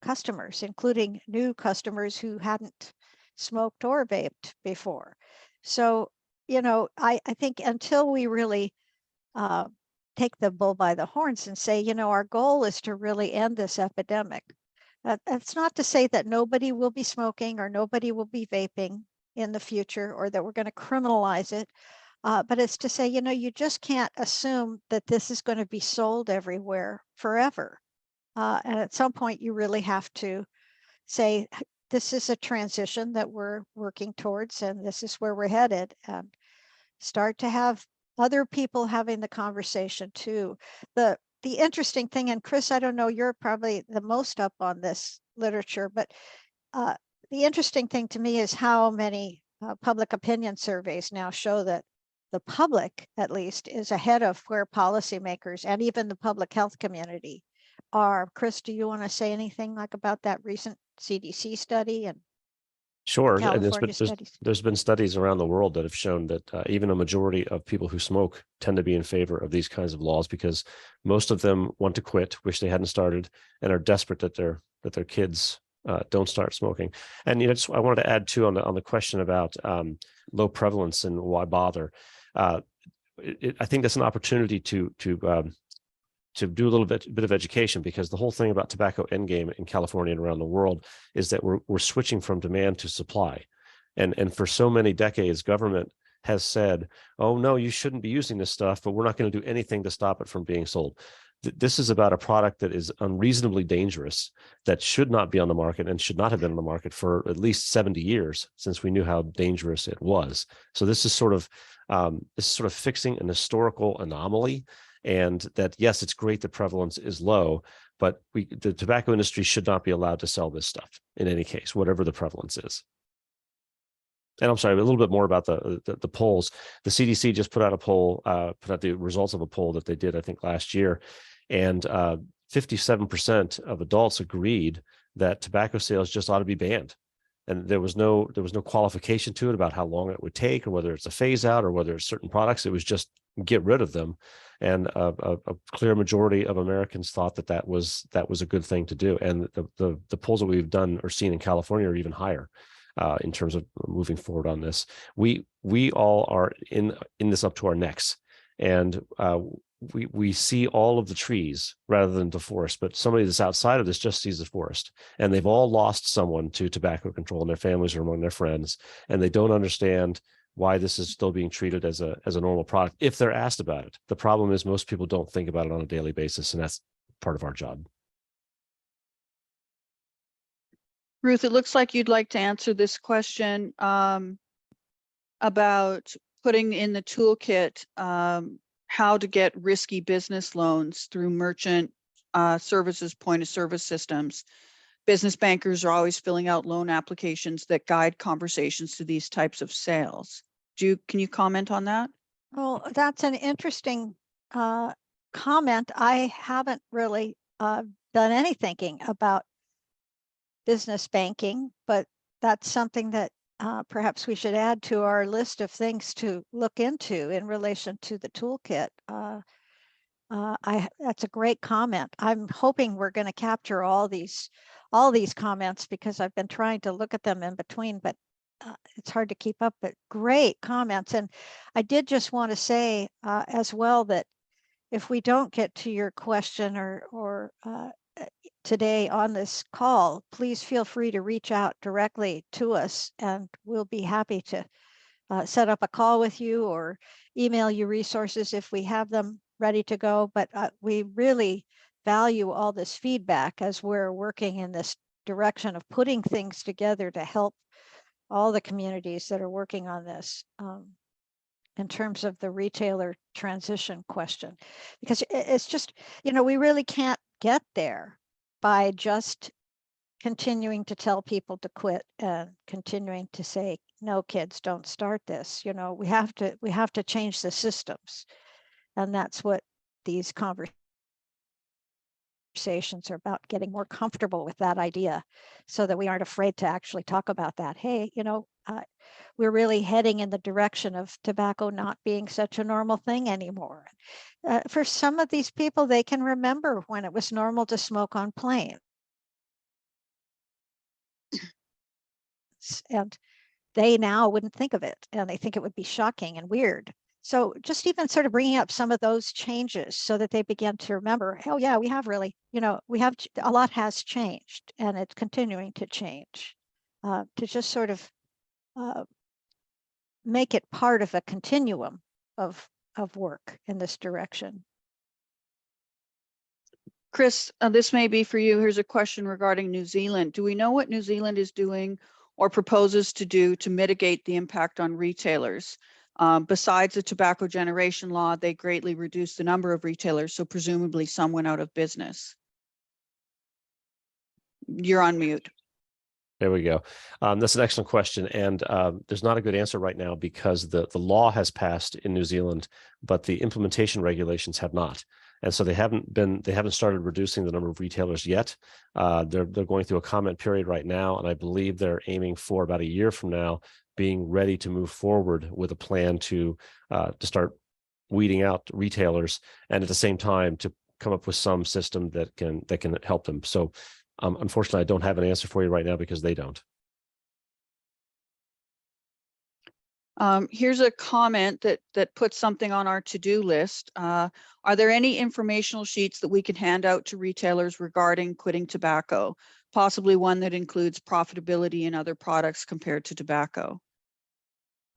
customers, including new customers who hadn't smoked or vaped before. So, you know, I think until we really take the bull by the horns and say, you know, our goal is to really end this epidemic. That's not to say that nobody will be smoking or nobody will be vaping in the future, or that we're going to criminalize it. But it's to say, you know, you just can't assume that this is going to be sold everywhere forever. And at some point, you really have to say, this is a transition that we're working towards, and this is where we're headed, and start to have other people having the conversation too. The interesting thing, and Chris, I don't know, you're probably the most up on this literature, but the interesting thing to me is how many public opinion surveys now show that the public, at least, is ahead of where policymakers and even the public health community are. Chris, do you want to say anything like about that recent CDC study? And Sure, and California studies. there's been studies around the world that have shown that even a majority of people who smoke tend to be in favor of these kinds of laws because most of them want to quit, wish they hadn't started, and are desperate that their kids don't start smoking. And I wanted to add too on the question about low prevalence and why bother. I think that's an opportunity to do a little bit of education, because the whole thing about tobacco endgame in California and around the world is that we're switching from demand to supply. And for so many decades, government has said, oh, no, you shouldn't be using this stuff, but we're not going to do anything to stop it from being sold. This is about a product that is unreasonably dangerous, that should not be on the market and should not have been on the market for at least 70 years since we knew how dangerous it was. So this is sort of fixing an historical anomaly. And that, yes, it's great that prevalence is low, but the tobacco industry should not be allowed to sell this stuff in any case, whatever the prevalence is. And I'm sorry, a little bit more about the polls. The CDC just put out a poll, put out the results of a poll that they did, I think, last year. And 57% of adults agreed that tobacco sales just ought to be banned. And there was no qualification to it about how long it would take, or whether it's a phase out, or whether it's certain products. It was just get rid of them. And a clear majority of Americans thought that was a good thing to do. And the polls that we've done or seen in California are even higher in terms of moving forward on this. We all are in this up to our necks, and we see all of the trees rather than the forest. But somebody that's outside of this just sees the forest, and they've all lost someone to tobacco control in their families or among their friends, and they don't understand why this is still being treated as a normal product if they're asked about it. The problem is most people don't think about it on a daily basis, and that's part of our job. Ruth, it looks like you'd like to answer this question about putting in the toolkit how to get risky business loans through merchant services, point of service systems. Business bankers are always filling out loan applications that guide conversations to these types of sales. Can you comment on that? Well, that's an interesting comment. I haven't really done any thinking about business banking, but that's something that perhaps we should add to our list of things to look into in relation to the toolkit. That's a great comment. I'm hoping we're going to capture all these comments, because I've been trying to look at them in between, but it's hard to keep up. But great comments. And I did just want to say as well that if we don't get to your question or today on this call, please feel free to reach out directly to us, and we'll be happy to set up a call with you or email you resources if we have them ready to go. But we really value all this feedback as we're working in this direction of putting things together to help all the communities that are working on this in terms of the retailer transition question, because it's just, we really can't get there by just continuing to tell people to quit and continuing to say, no, kids, don't start this. We have to change the systems. And that's what these conversations are about, getting more comfortable with that idea so that we aren't afraid to actually talk about that. Hey, we're really heading in the direction of tobacco not being such a normal thing anymore. For some of these people, they can remember when it was normal to smoke on planes. And they now wouldn't think of it, and they think it would be shocking and weird. So just even sort of bringing up some of those changes so that they begin to remember, oh yeah, we have really, a lot has changed, and it's continuing to change, to just sort of make it part of a continuum of work in this direction. Chris, this may be for you. Here's a question regarding New Zealand. Do we know what New Zealand is doing or proposes to do to mitigate the impact on retailers? Besides the tobacco generation law, they greatly reduced the number of retailers, so presumably some went out of business. You're on mute. There we go. That's an excellent question. And there's not a good answer right now, because the law has passed in New Zealand, but the implementation regulations have not. And so they haven't started reducing the number of retailers yet. They're going through a comment period right now, and I believe they're aiming for about a year from now being ready to move forward with a plan to start weeding out retailers, and at the same time to come up with some system that can help them. So unfortunately, I don't have an answer for you right now because they don't. Here's a comment that puts something on our to-do list. Are there any informational sheets that we can hand out to retailers regarding quitting tobacco? Possibly one that includes profitability in other products compared to tobacco.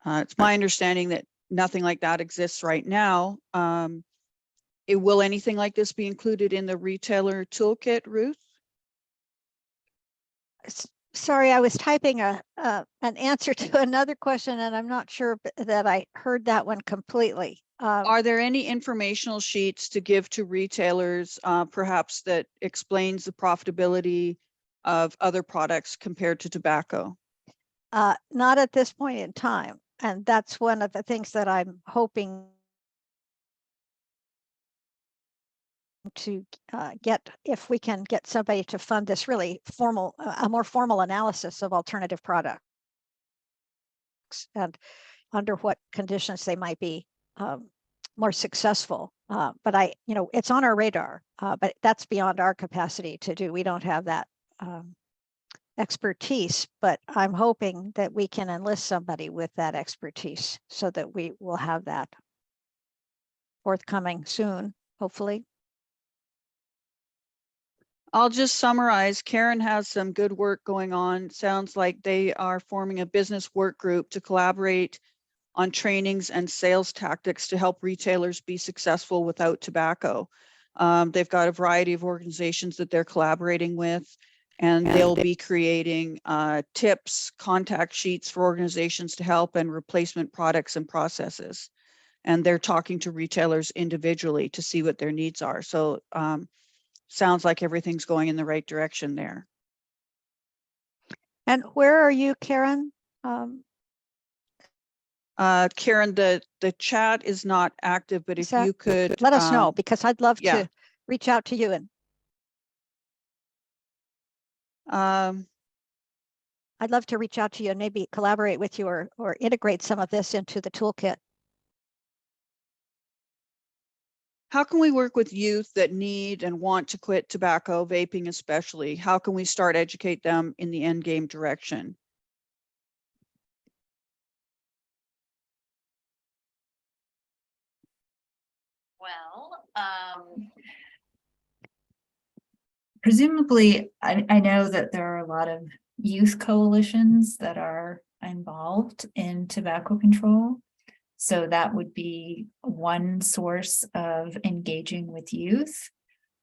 It's my understanding that nothing like that exists right now. Will anything like this be included in the retailer toolkit, Ruth? Sorry, I was typing an answer to another question, and I'm not sure that I heard that one completely. Are there any informational sheets to give to retailers, perhaps that explains the profitability of other products compared to tobacco? Not at this point in time. And that's one of the things that I'm hoping to get, if we can get somebody to fund this really formal, a more formal analysis of alternative products and under what conditions they might be more successful. But it's on our radar, but that's beyond our capacity to do. We don't have that expertise, but I'm hoping that we can enlist somebody with that expertise so that we will have that forthcoming soon, hopefully. I'll just summarize. Karen has some good work going on. Sounds like they are forming a business work group to collaborate on trainings and sales tactics to help retailers be successful without tobacco. They've got a variety of organizations that they're collaborating with, and they'll be creating tips, contact sheets for organizations to help, and replacement products and processes. And they're talking to retailers individually to see what their needs are. So sounds like everything's going in the right direction there. And where are you, Karen? Karen, the chat is not active, but if you could let us know, because I'd love yeah. to reach out to you and I'd love to reach out to you and maybe collaborate with you or integrate some of this into the toolkit. How can we work with youth that need and want to quit tobacco, vaping especially? How can we start educate them in the end game direction? Well, presumably, I know that there are a lot of youth coalitions that are involved in tobacco control. So that would be one source of engaging with youth.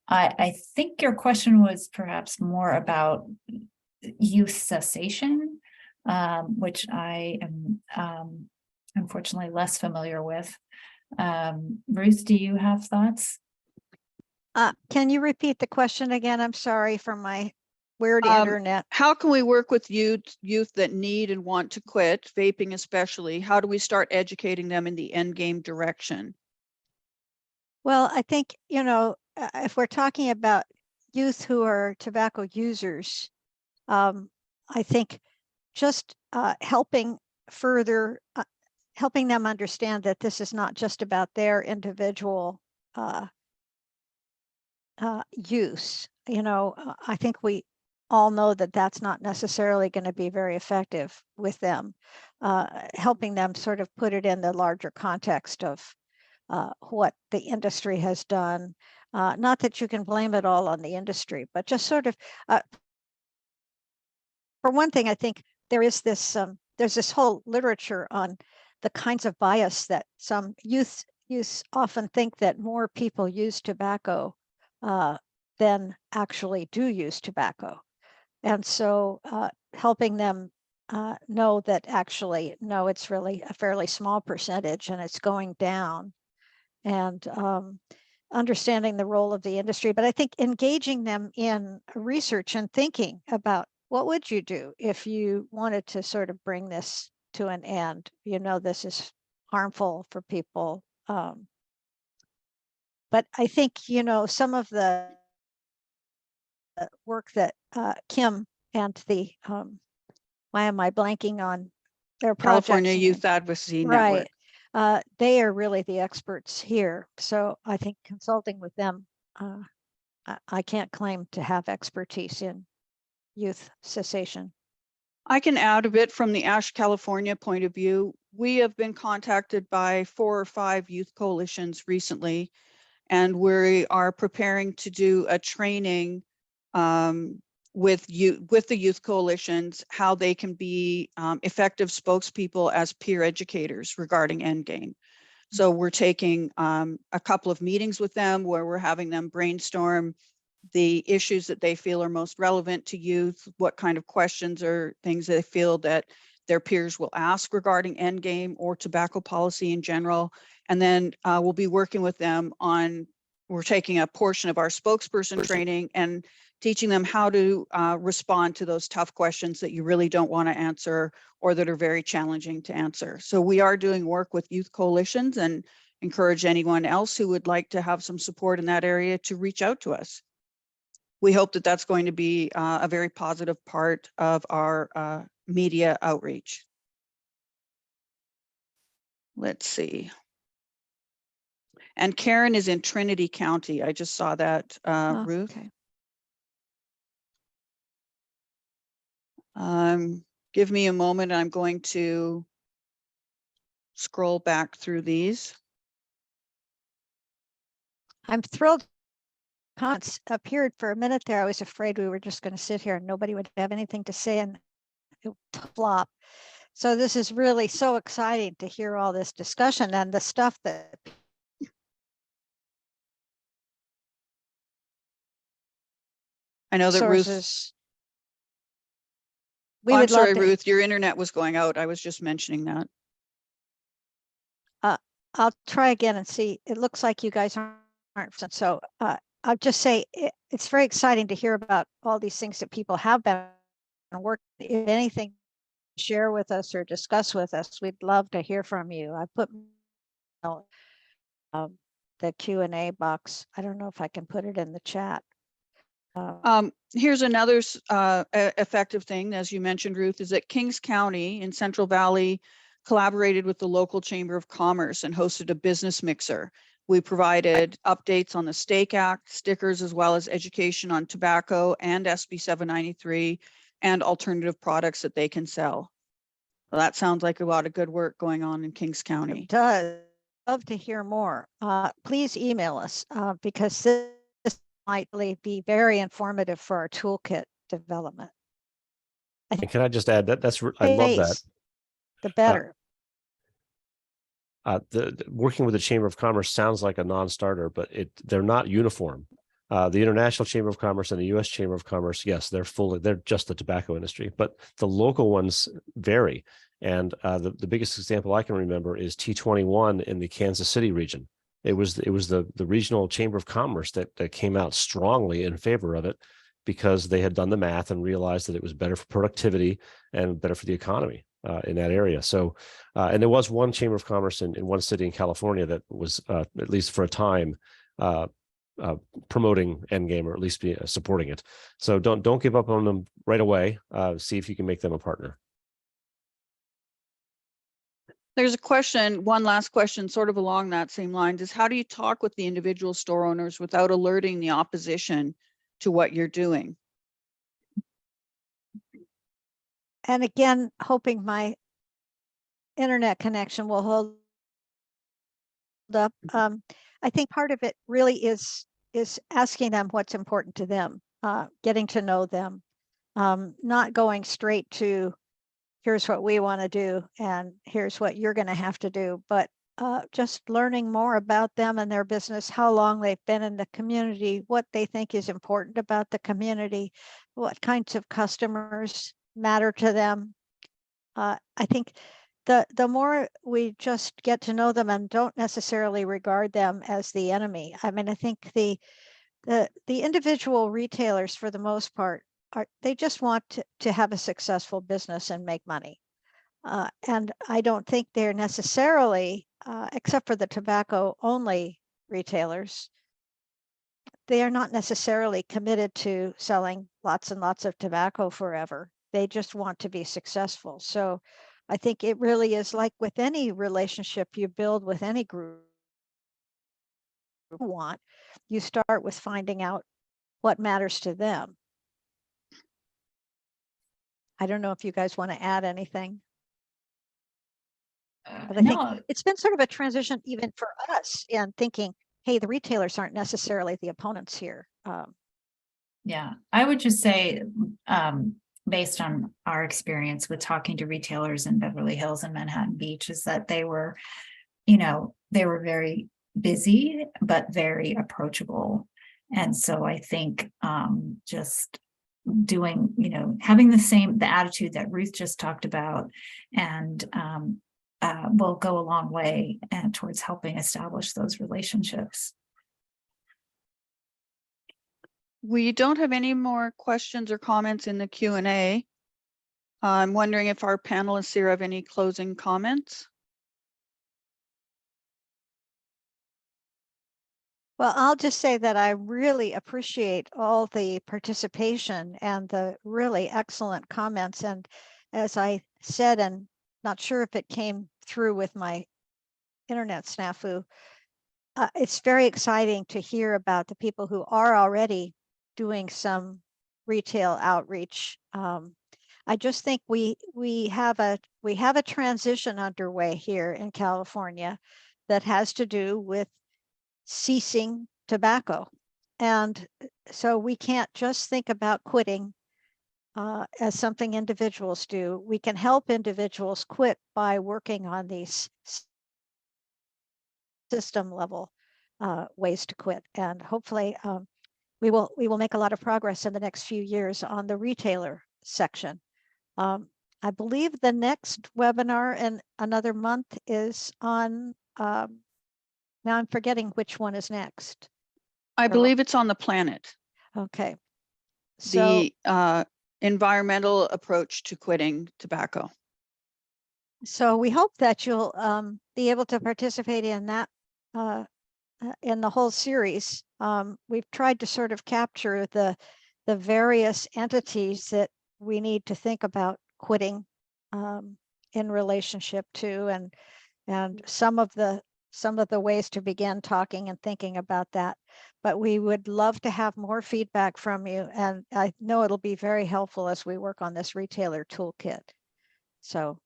I think your question was perhaps more about youth cessation, which I am unfortunately less familiar with. Ruth, do you have thoughts? Can you repeat the question again? I'm sorry for my weird internet. How can we work with youth that need and want to quit, vaping especially? How do we start educating them in the end game direction? Well, I think, if we're talking about youth who are tobacco users, I think just helping them understand that this is not just about their individual use. I think we all know that that's not necessarily going to be very effective with them. Helping them sort of put it in the larger context of what the industry has done. Not that you can blame it all on the industry, but just sort of, for one thing, I think there's this whole literature on the kinds of bias that some youth often think that more people use tobacco than actually do use tobacco. And so helping them know that actually, no, it's really a fairly small percentage and it's going down, and understanding the role of the industry. But I think engaging them in research and thinking about what would you do if you wanted to sort of bring this to an end? This is harmful for people. but I think, you know, some of the work that Kim and the, why am I blanking on their California projects? Youth Advocacy Network. Right. They are really the experts here. So I think consulting with them, I can't claim to have expertise in youth cessation. I can add a bit from the Ash, California point of view. We have been contacted by 4 or 5 youth coalitions recently, and we are preparing to do a training with the youth coalitions, how they can be effective spokespeople as peer educators regarding endgame. So we're taking a couple of meetings with them where we're having them brainstorm the issues that they feel are most relevant to youth, what kind of questions or things they feel that their peers will ask regarding endgame or tobacco policy in general. And then we'll be working with them on, we're taking a portion of our spokesperson training and teaching them how to respond to those tough questions that you really don't want to answer or that are very challenging to answer. So we are doing work with youth coalitions and encourage anyone else who would like to have some support in that area to reach out to us. We hope that that's going to be a very positive part of our media outreach. Let's see. And Karen is in Trinity County. I just saw that, Ruth. Okay. Give me a moment. I'm going to scroll back through these. I'm thrilled comments appeared for a minute there. I was afraid we were just going to sit here and nobody would have anything to say and it would flop. So this is really so exciting to hear all this discussion and the stuff that I know that Ruth, sources. oh, I'm sorry, Ruth, your internet was going out. I was just mentioning that. I'll try again and see. It looks like you guys aren't. So I'll just say it's very exciting to hear about all these things that people have been working. If anything, share with us or discuss with us, we'd love to hear from you. I put the Q&A box. I don't know if I can put it in the chat. Here's another effective thing, as you mentioned, Ruth, is that Kings County in Central Valley collaborated with the local Chamber of Commerce and hosted a business mixer. We provided updates on the Stake Act, stickers, as well as education on tobacco and SB 793 and alternative products that they can sell. Well, that sounds like a lot of good work going on in Kings County. It does. Love to hear more. Please email us because this might be very informative for our toolkit development. And can I just add that I love that. The better. The working with the Chamber of Commerce sounds like a non-starter, but they're not uniform. The International Chamber of Commerce and the U.S. Chamber of Commerce, yes, they're just the tobacco industry, but the local ones vary. And the biggest example I can remember is T21 in the Kansas City region. It was the regional Chamber of Commerce that came out strongly in favor of it because they had done the math and realized that it was better for productivity and better for the economy in that area. So, and there was one Chamber of Commerce in one city in California that was, at least for a time, promoting endgame or at least be supporting it. So don't give up on them right away. See if you can make them a partner. There's a question, one last question, sort of along that same lines, is how do you talk with the individual store owners without alerting the opposition to what you're doing? And again, hoping my internet connection will hold up. I think part of it really is asking them what's important to them, getting to know them, not going straight to here's what we want to do and here's what you're going to have to do, but just learning more about them and their business, how long they've been in the community, what they think is important about the community, what kinds of customers matter to them. I think the more we just get to know them and don't necessarily regard them as the enemy. I mean, I think the individual retailers, for the most part, they just want to have a successful business and make money. And I don't think they're necessarily, except for the tobacco only retailers, they are not necessarily committed to selling lots and lots of tobacco forever. They just want to be successful. So I think it really is like with any relationship you build with any group you start with finding out what matters to them. I don't know if you guys want to add anything. But I think No, it's been sort of a transition even for us in thinking, hey, the retailers aren't necessarily the opponents here. yeah, I would just say, based on our experience with talking to retailers in Beverly Hills and Manhattan Beach, is that they were, they were very busy, but very approachable. And so I think just doing, having the attitude that Ruth just talked about, and will go a long way towards helping establish those relationships. We don't have any more questions or comments in the Q&A. I'm wondering if our panelists here have any closing comments. Well, I'll just say that I really appreciate all the participation and the really excellent comments. And as I said, and not sure if it came through with my internet snafu, it's very exciting to hear about the people who are already doing some retail outreach. I just think we have a transition underway here in California that has to do with ceasing tobacco. And so we can't just think about quitting as something individuals do. We can help individuals quit by working on these system level ways to quit. And hopefully we will make a lot of progress in the next few years on the retailer section. I believe the next webinar in another month is on, now I'm forgetting which one is next. I believe it's on the planet. Okay. So, The environmental approach to quitting tobacco. so we hope that you'll be able to participate in that in the whole series. We've tried to sort of capture the various entities that we need to think about quitting in relationship to, and some of the ways to begin talking and thinking about that. But we would love to have more feedback from you, and I know it'll be very helpful as we work on this retailer toolkit. So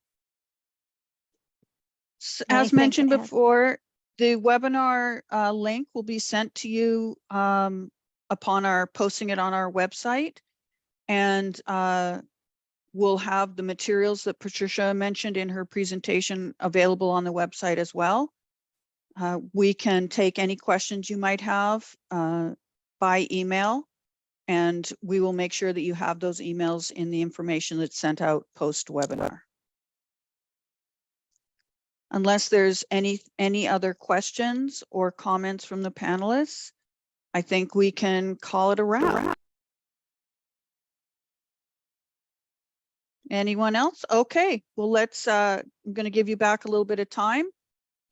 As anything to mentioned add? before, the webinar link will be sent to you upon our posting it on our website, and we'll have the materials that Patricia mentioned in her presentation available on the website as well. We can take any questions you might have by email, and we will make sure that you have those emails in the information that's sent out post-webinar. Unless there's any other questions or comments from the panelists, I think we can call it a wrap. Anyone else? Okay, well, I'm going to give you back a little bit of time,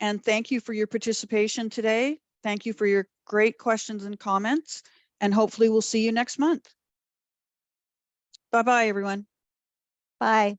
and thank you for your participation today. Thank you for your great questions and comments, and hopefully we'll see you next month. Bye-bye, everyone. Bye.